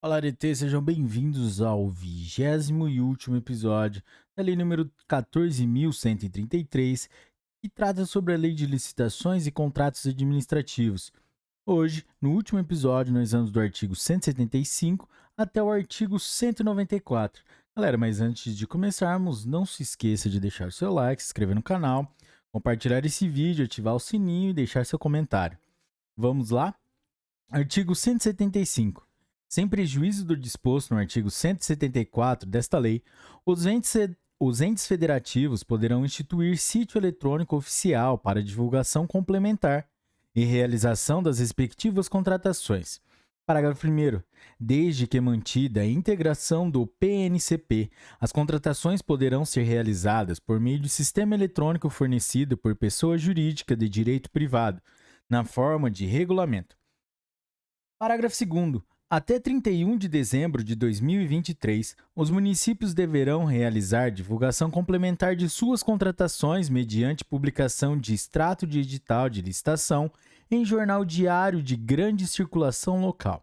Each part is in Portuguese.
Olá, Arete, sejam bem-vindos ao 20º e último episódio da Lei número 14.133, que trata sobre a Lei de Licitações e Contratos Administrativos. Hoje, no último episódio, nós vamos do artigo 175 até o artigo 194. Galera, mas antes de começarmos, não se esqueça de deixar seu like, se inscrever no canal, compartilhar esse vídeo, ativar o sininho e deixar seu comentário. Vamos lá? Artigo 175. Sem prejuízo do disposto no artigo 174 desta lei, os entes federativos poderão instituir sítio eletrônico oficial para divulgação complementar e realização das respectivas contratações. Parágrafo 1º. Desde que mantida a integração do PNCP, as contratações poderão ser realizadas por meio de sistema eletrônico fornecido por pessoa jurídica de direito privado, na forma de regulamento. Parágrafo 2º. Até 31 de dezembro de 2023, os municípios deverão realizar divulgação complementar de suas contratações mediante publicação de extrato de edital de licitação em jornal diário de grande circulação local.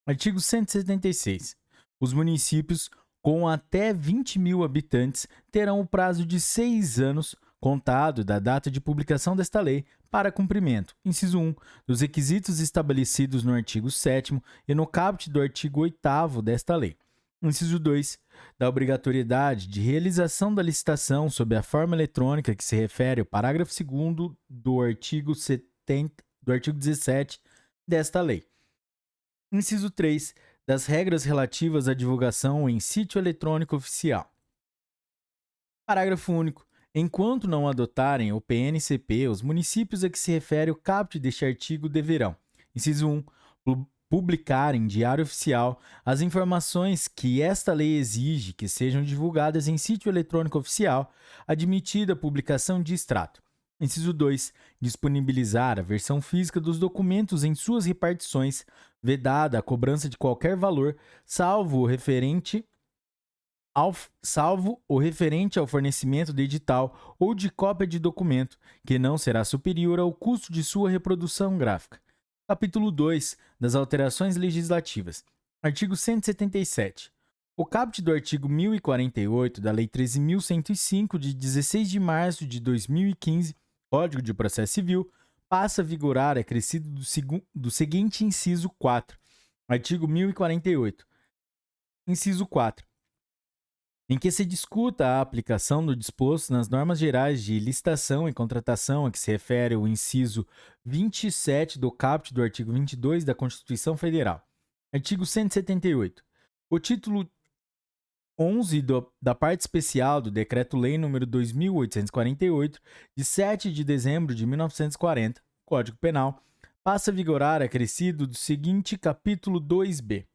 Artigo 176. Os municípios com até 20 mil habitantes terão o prazo de 6 anos contado da data de publicação desta lei para cumprimento, inciso 1, dos requisitos estabelecidos no artigo 7º e no caput do artigo 8º desta lei. Inciso 2, da obrigatoriedade de realização da licitação sob a forma eletrônica que se refere ao parágrafo 2º do artigo 17 desta lei. Inciso 3, das regras relativas à divulgação em sítio eletrônico oficial. Parágrafo único. Enquanto não adotarem o PNCP, os municípios a que se refere o caput deste artigo deverão, inciso 1, publicar em diário oficial as informações que esta lei exige que sejam divulgadas em sítio eletrônico oficial, admitida a publicação de extrato. Inciso 2, disponibilizar a versão física dos documentos em suas repartições, vedada a cobrança de qualquer valor, salvo o referente ao fornecimento de edital ou de cópia de documento, que não será superior ao custo de sua reprodução gráfica. Capítulo 2 das alterações legislativas. Artigo 177. O caput do artigo 1048 da Lei 13.105, de 16 de março de 2015, Código de Processo Civil, passa a vigorar acrescido do seguinte inciso 4. Artigo 1048. Inciso 4, em que se discuta a aplicação do disposto nas normas gerais de licitação e contratação a que se refere o inciso 27 do caput do artigo 22 da Constituição Federal. Artigo 178. O título 11 da parte especial do Decreto-Lei nº 2.848, de 7 de dezembro de 1940, Código Penal, passa a vigorar acrescido do seguinte capítulo 2b.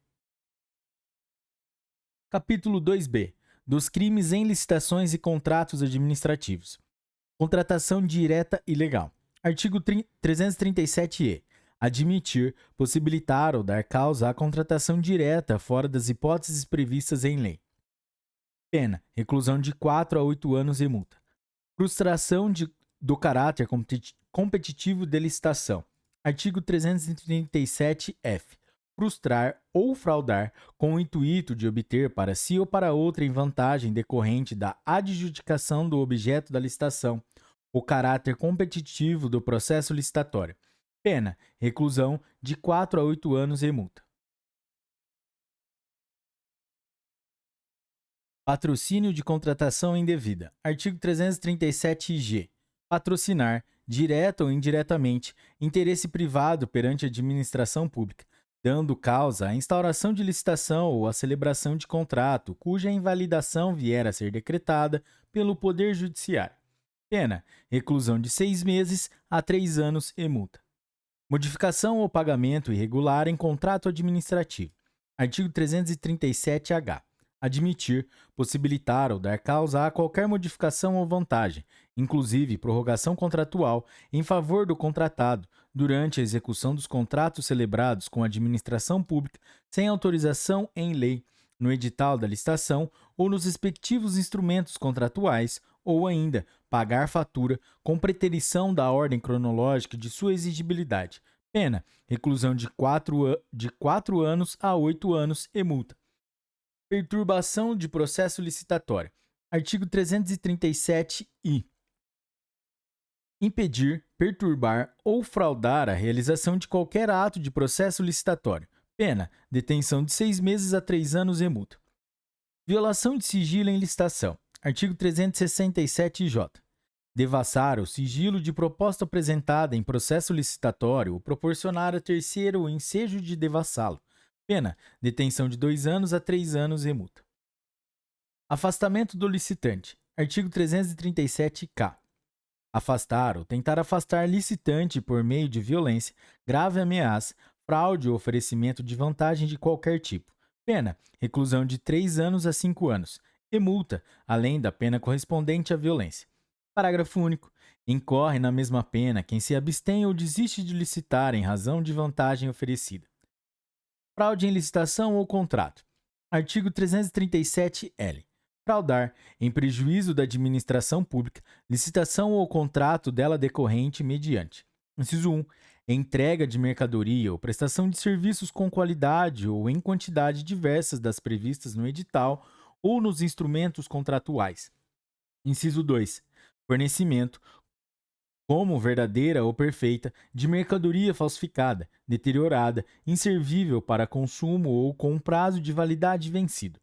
Capítulo 2b. Dos crimes em licitações e contratos administrativos. Contratação direta e legal. Artigo 337-E. Admitir, possibilitar ou dar causa à contratação direta fora das hipóteses previstas em lei. Pena: reclusão de 4 a 8 anos e multa. Frustração do caráter competitivo de licitação. Artigo 337-F. Frustrar ou fraudar com o intuito de obter para si ou para outrem vantagem decorrente da adjudicação do objeto da licitação, o caráter competitivo do processo licitatório. Pena: reclusão de 4 a 8 anos e multa. Patrocínio de contratação indevida. Artigo 337-G. Patrocinar, direta ou indiretamente, interesse privado perante a administração pública, dando causa à instauração de licitação ou à celebração de contrato, cuja invalidação vier a ser decretada pelo Poder Judiciário. Pena: reclusão de 6 meses a 3 anos e multa. Modificação ou pagamento irregular em contrato administrativo. Artigo 337-H. Admitir, possibilitar ou dar causa a qualquer modificação ou vantagem, inclusive prorrogação contratual, em favor do contratado, durante a execução dos contratos celebrados com a administração pública, sem autorização em lei, no edital da licitação ou nos respectivos instrumentos contratuais, ou ainda pagar fatura com preterição da ordem cronológica de sua exigibilidade, Pena: reclusão de 4 anos a 8 anos e multa. Perturbação de processo licitatório. Artigo 337-I. Impedir, perturbar ou fraudar a realização de qualquer ato de processo licitatório. Pena: detenção de 6 meses a 3 anos e multa. Violação de sigilo em licitação. Artigo 367-J. Devassar o sigilo de proposta apresentada em processo licitatório ou proporcionar a terceiro o ensejo de devassá-lo. Pena: detenção de 2 anos a 3 anos e multa. Afastamento do licitante. Artigo 337-K. Afastar ou tentar afastar licitante por meio de violência, grave ameaça, fraude ou oferecimento de vantagem de qualquer tipo. Pena: reclusão de 3 anos a 5 anos e multa, além da pena correspondente à violência. Parágrafo único. Incorre na mesma pena quem se abstém ou desiste de licitar em razão de vantagem oferecida. Fraude em licitação ou contrato. Artigo 337-L. Fraudar, em prejuízo da administração pública, licitação ou contrato dela decorrente mediante. Inciso 1. Entrega de mercadoria ou prestação de serviços com qualidade ou em quantidade diversas das previstas no edital ou nos instrumentos contratuais. Inciso 2. Fornecimento, como verdadeira ou perfeita, de mercadoria falsificada, deteriorada, inservível para consumo ou com um prazo de validade vencido.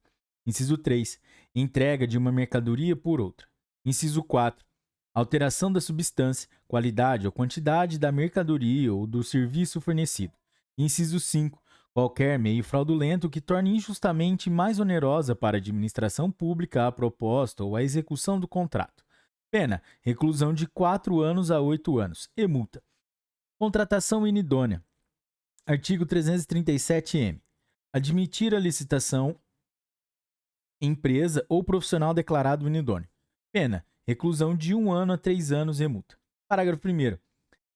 Inciso 3. Entrega de uma mercadoria por outra. Inciso 4. Alteração da substância, qualidade ou quantidade da mercadoria ou do serviço fornecido. Inciso 5. Qualquer meio fraudulento que torne injustamente mais onerosa para a administração pública a proposta ou a execução do contrato. Pena: reclusão de 4 anos a 8 anos e multa. Contratação inidônea. Artigo 337-M. Admitir a licitação empresa ou profissional declarado inidôneo. Pena: reclusão de 1 ano a 3 anos e multa. Parágrafo 1º.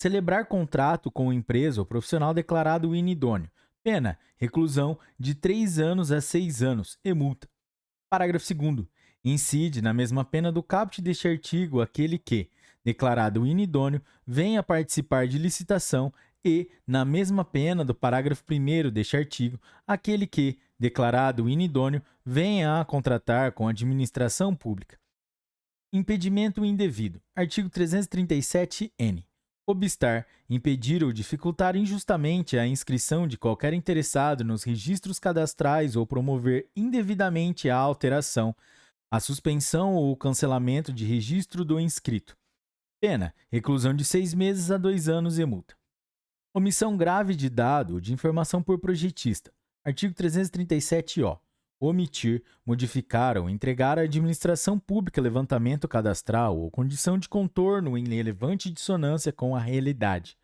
Celebrar contrato com empresa ou profissional declarado inidôneo. Pena: reclusão de 3 anos a 6 anos e multa. Parágrafo 2º. Incide na mesma pena do caput deste artigo aquele que, declarado inidôneo, venha participar de licitação e, na mesma pena do parágrafo 1º deste artigo, aquele que, declarado inidôneo, venha a contratar com a administração pública. Impedimento indevido. Artigo 337-N. Obstar, impedir ou dificultar injustamente a inscrição de qualquer interessado nos registros cadastrais ou promover indevidamente a alteração, a suspensão ou o cancelamento de registro do inscrito. Pena: reclusão de 6 meses a 2 anos e multa. Omissão grave de dado ou de informação por projetista. Artigo 337-O. Omitir, modificar ou entregar à administração pública levantamento cadastral ou condição de contorno em relevante dissonância com a realidade.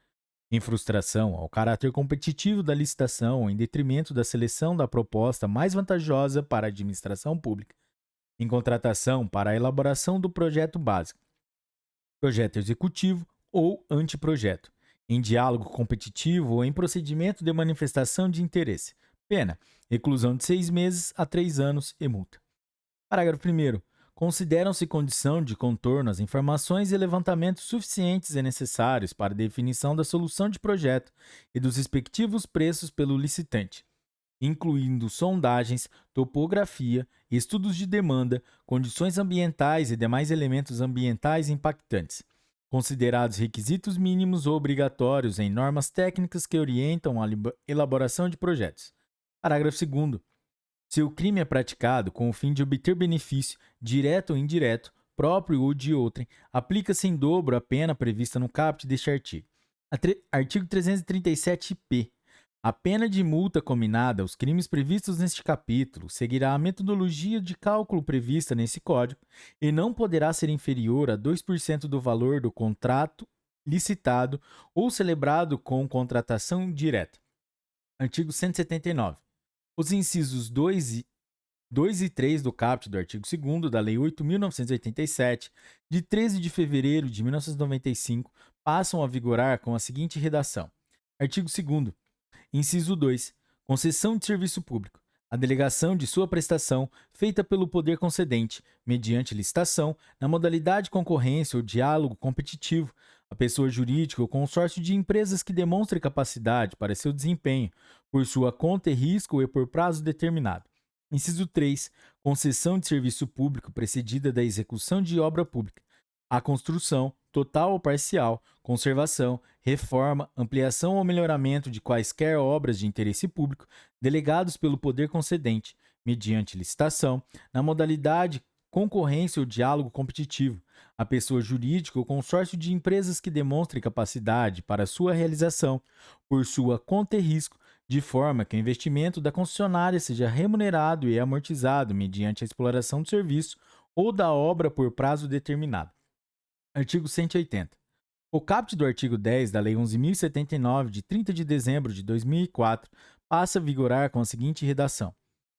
Em frustração ao caráter competitivo da licitação em detrimento da seleção da proposta mais vantajosa para a administração pública. Em contratação para a elaboração do projeto básico, projeto executivo ou anteprojeto, em diálogo competitivo ou em procedimento de manifestação de interesse. Pena: reclusão de 6 meses a 3 anos e multa. Parágrafo 1º. Consideram-se condição de contorno as informações e levantamentos suficientes e necessários para a definição da solução de projeto e dos respectivos preços pelo licitante, incluindo sondagens, topografia, estudos de demanda, condições ambientais e demais elementos ambientais impactantes, considerados requisitos mínimos ou obrigatórios em normas técnicas que orientam a elaboração de projetos. Parágrafo 2º. Se o crime é praticado com o fim de obter benefício, direto ou indireto, próprio ou de outrem, aplica-se em dobro a pena prevista no caput deste artigo. Artigo 337-P. A pena de multa combinada aos crimes previstos neste capítulo seguirá a metodologia de cálculo prevista nesse Código e não poderá ser inferior a 2% do valor do contrato licitado ou celebrado com contratação direta. Artigo 179. Os incisos 2 e 3 do caput do artigo 2º da Lei 8.987, de 13 de fevereiro de 1995, passam a vigorar com a seguinte redação. Artigo 2º. Inciso 2. Concessão de serviço público. A delegação de sua prestação, feita pelo poder concedente, mediante licitação, na modalidade concorrência ou diálogo competitivo, A pessoa jurídica ou consórcio de empresas que demonstre capacidade para seu desempenho, por sua conta e risco e por prazo determinado. Inciso 3. Concessão de serviço público precedida da execução de obra pública. A construção, total ou parcial, conservação, reforma, ampliação ou melhoramento de quaisquer obras de interesse público delegados pelo poder concedente, mediante licitação, na modalidade concorrência ou diálogo competitivo, a pessoa jurídica ou consórcio de empresas que demonstre capacidade para sua realização, por sua conta e risco, de forma que o investimento da concessionária seja remunerado e amortizado mediante a exploração do serviço ou da obra por prazo determinado. Artigo 180. O caput do artigo 10 da Lei 11.079, de 30 de dezembro de 2004, passa a vigorar com a seguinte redação.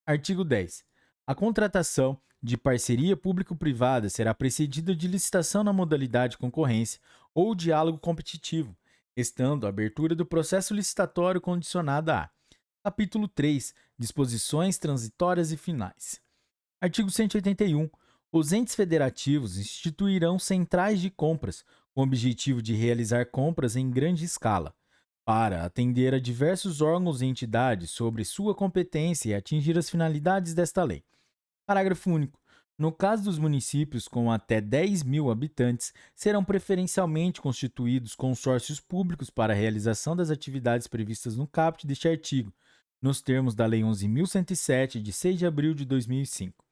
Artigo 10. A contratação de parceria público-privada será precedida de licitação na modalidade concorrência ou diálogo competitivo, estando a abertura do processo licitatório condicionada a: Capítulo 3. Disposições transitórias e finais. Artigo 181. Os entes federativos instituirão centrais de compras, com o objetivo de realizar compras em grande escala, para atender a diversos órgãos e entidades sobre sua competência e atingir as finalidades desta lei. Parágrafo único. No caso dos municípios com até 10.000 habitantes, serão preferencialmente constituídos consórcios públicos para a realização das atividades previstas no caput deste artigo, nos termos da Lei 11.107, de 6 de abril de 2005.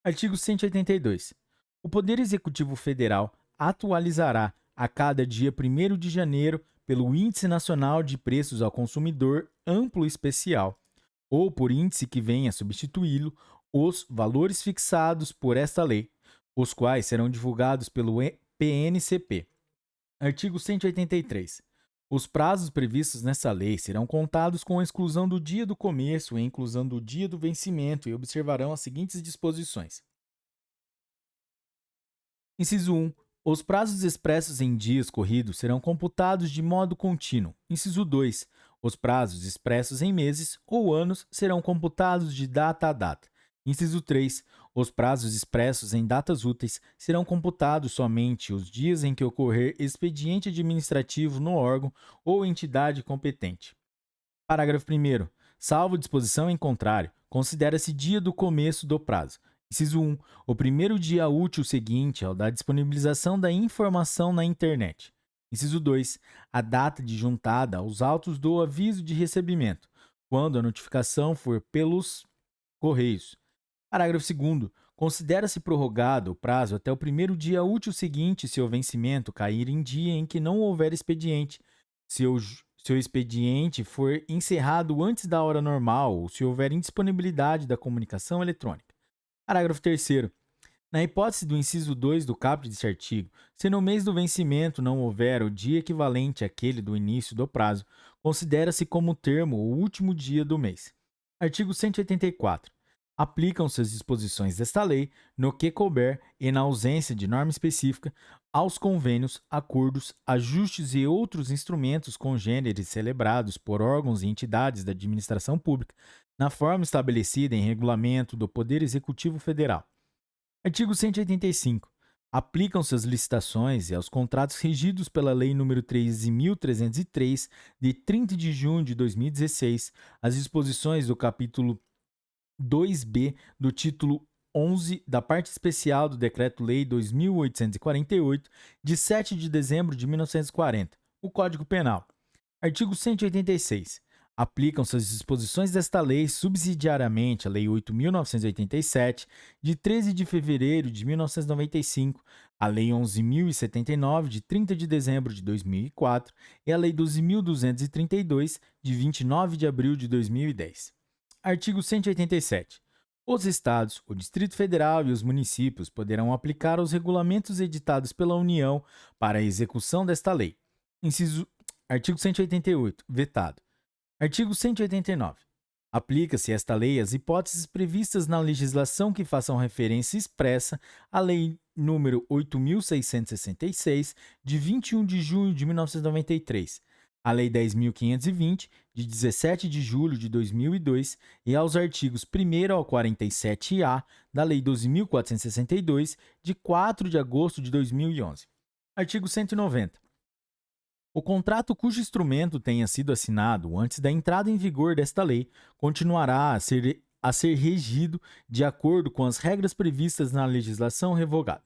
Artigo 182. O Poder Executivo Federal atualizará a cada dia 1º de janeiro, pelo Índice Nacional de Preços ao Consumidor Amplo Especial, ou por índice que venha a substituí-lo, os valores fixados por esta lei, os quais serão divulgados pelo PNCP. Artigo 183. Os prazos previstos nessa lei serão contados com a exclusão do dia do começo e a inclusão do dia do vencimento e observarão as seguintes disposições. Inciso 1. Os prazos expressos em dias corridos serão computados de modo contínuo. Inciso 2. Os prazos expressos em meses ou anos serão computados de data a data. Inciso 3. Os prazos expressos em datas úteis serão computados somente os dias em que ocorrer expediente administrativo no órgão ou entidade competente. Parágrafo 1º. Salvo disposição em contrário, considera-se dia do começo do prazo. Inciso 1. O primeiro dia útil seguinte ao da disponibilização da informação na internet. Inciso 2. A data de juntada aos autos do aviso de recebimento, quando a notificação for pelos correios. Parágrafo 2º. Considera-se prorrogado o prazo até o primeiro dia útil seguinte se o vencimento cair em dia em que não houver expediente, se o expediente for encerrado antes da hora normal ou se houver indisponibilidade da comunicação eletrônica. Parágrafo 3º. Na hipótese do inciso 2 do caput deste artigo, se no mês do vencimento não houver o dia equivalente àquele do início do prazo, considera-se como termo o último dia do mês. Artigo 184. Aplicam-se as disposições desta lei, no que couber e na ausência de norma específica, aos convênios, acordos, ajustes e outros instrumentos congêneres celebrados por órgãos e entidades da administração pública, na forma estabelecida em regulamento do Poder Executivo Federal. Artigo 185. Aplicam-se às licitações e aos contratos regidos pela Lei nº 13.303, de 30 de junho de 2016, as disposições do capítulo 2b do título 11 da parte especial do Decreto-Lei 2.848, de 7 de dezembro de 1940, o Código Penal. Artigo 186. Aplicam-se as disposições desta lei subsidiariamente à Lei 8.987, de 13 de fevereiro de 1995, à Lei 11.079, de 30 de dezembro de 2004 e à Lei 12.232, de 29 de abril de 2010. Artigo 187. Os Estados, o Distrito Federal e os municípios poderão aplicar os regulamentos editados pela União para a execução desta lei. Artigo 188. Vetado. Artigo 189. Aplica-se esta lei às hipóteses previstas na legislação que façam referência expressa à Lei nº 8.666, de 21 de junho de 1993, à Lei 10.520, de 17 de julho de 2002 e aos artigos 1º ao 47-A da Lei 12.462, de 4 de agosto de 2011. Artigo 190. O contrato cujo instrumento tenha sido assinado antes da entrada em vigor desta lei continuará a ser regido de acordo com as regras previstas na legislação revogada.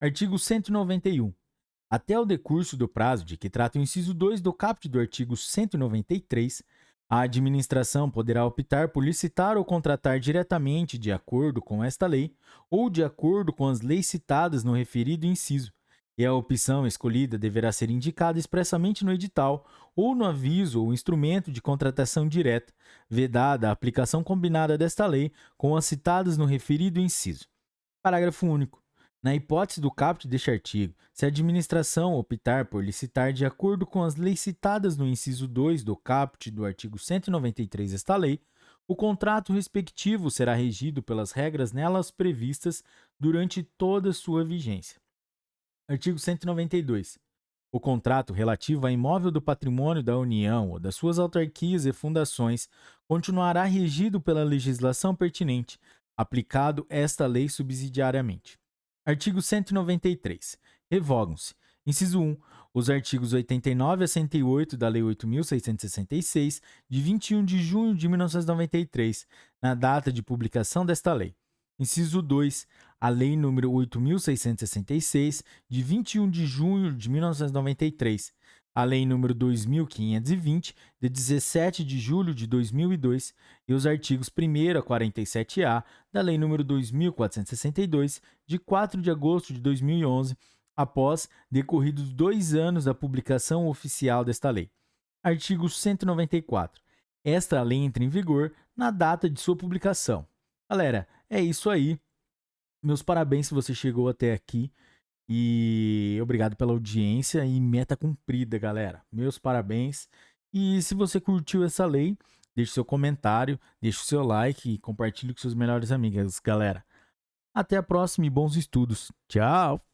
Artigo 191. Até o decurso do prazo de que trata o inciso 2 do caput do artigo 193, a administração poderá optar por licitar ou contratar diretamente de acordo com esta lei ou de acordo com as leis citadas no referido inciso, e a opção escolhida deverá ser indicada expressamente no edital ou no aviso ou instrumento de contratação direta, vedada a aplicação combinada desta lei com as citadas no referido inciso. Parágrafo único. Na hipótese do caput deste artigo, se a administração optar por licitar de acordo com as leis citadas no inciso 2 do caput do artigo 193 desta lei, o contrato respectivo será regido pelas regras nelas previstas durante toda sua vigência. Artigo 192. O contrato relativo a imóvel do patrimônio da União ou das suas autarquias e fundações continuará regido pela legislação pertinente, aplicado esta lei subsidiariamente. Artigo 193. Revogam-se. Inciso 1. Os artigos 89 a 108 da Lei 8.666, de 21 de junho de 1993, na data de publicação desta lei. Inciso 2. A Lei nº 8.666, de 21 de junho de 1993. A Lei nº 2.520, de 17 de julho de 2002, e os artigos 1º a 47-A da Lei nº 2.462, de 4 de agosto de 2011, após decorridos 2 anos da publicação oficial desta lei. Artigo 194. Esta lei entra em vigor na data de sua publicação. Galera, é isso aí. Meus parabéns se você chegou até aqui. E obrigado pela audiência e meta cumprida, galera. Meus parabéns. E se você curtiu essa lei, deixe seu comentário, deixe o seu like e compartilhe com seus melhores amigos, galera. Até a próxima e bons estudos. Tchau!